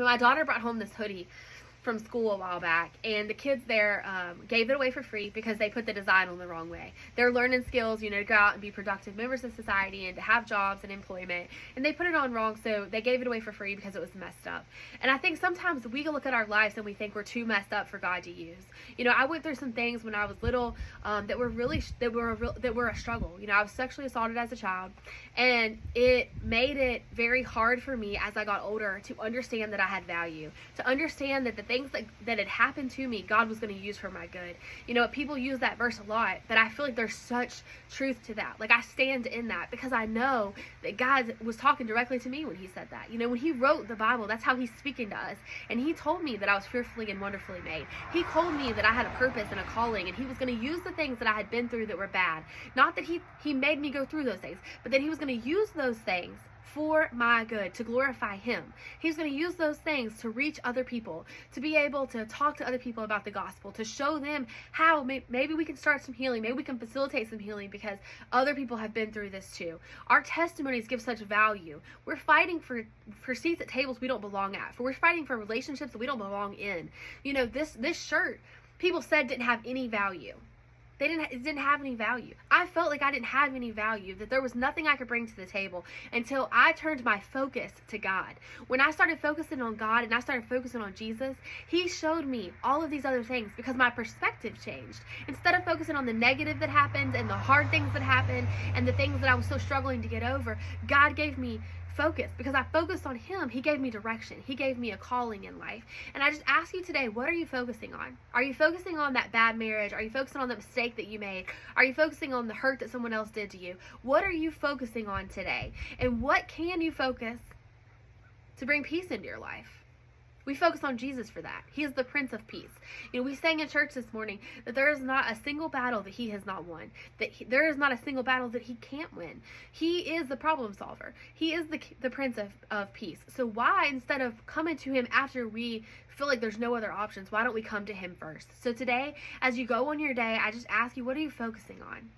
My daughter brought home this hoodie from school a while back, and the kids there gave it away for free because they put the design on the wrong way. They're learning skills, to go out and be productive members of society and to have jobs and employment, and they put it on wrong, so they gave it away for free because it was messed up. And I think sometimes we look at our lives and we think we're too messed up for God to use. I went through some things when I was little that were a struggle. I was sexually assaulted as a child, and it made it very hard for me as I got older to understand that I had value, to understand that the things that had happened to me, God was going to use for my good. People use that verse a lot, but I feel like there's such truth to that. Like, I stand in that because I know that God was talking directly to me when he said that. When he wrote the Bible, that's how he's speaking to us. And he told me that I was fearfully and wonderfully made. He told me that I had a purpose and a calling, and he was going to use the things that I had been through that were bad. Not that he made me go through those things, but that he was going to use those things for my good, to glorify him. He's going to use those things to reach other people, to be able to talk to other people about the gospel, to show them how maybe we can start some healing, maybe we can facilitate some healing because other people have been through this too. Our testimonies give such value. We're fighting for seats at tables we don't belong at. We're fighting for relationships that we don't belong in. This shirt, people said didn't have any value. It didn't have any value. I felt like I didn't have any value, that there was nothing I could bring to the table until I turned my focus to God. When I started focusing on God and I started focusing on Jesus, he showed me all of these other things because my perspective changed. Instead of focusing on the negative that happened and the hard things that happened and the things that I was so struggling to get over, God gave me focus. Because I focused on him, he gave me direction. He gave me a calling in life. And I just ask you today, what are you focusing on? Are you focusing on that bad marriage? Are you focusing on the mistake that you made? Are you focusing on the hurt that someone else did to you? What are you focusing on today? And what can you focus to bring peace into your life? We focus on Jesus for that. He is the Prince of Peace. We sang in church this morning that there is not a single battle that he has not won. There is not a single battle that he can't win. He is the problem solver. He is the Prince of Peace. So why, instead of coming to him after we feel like there's no other options, why don't we come to him first? So today, as you go on your day, I just ask you, what are you focusing on?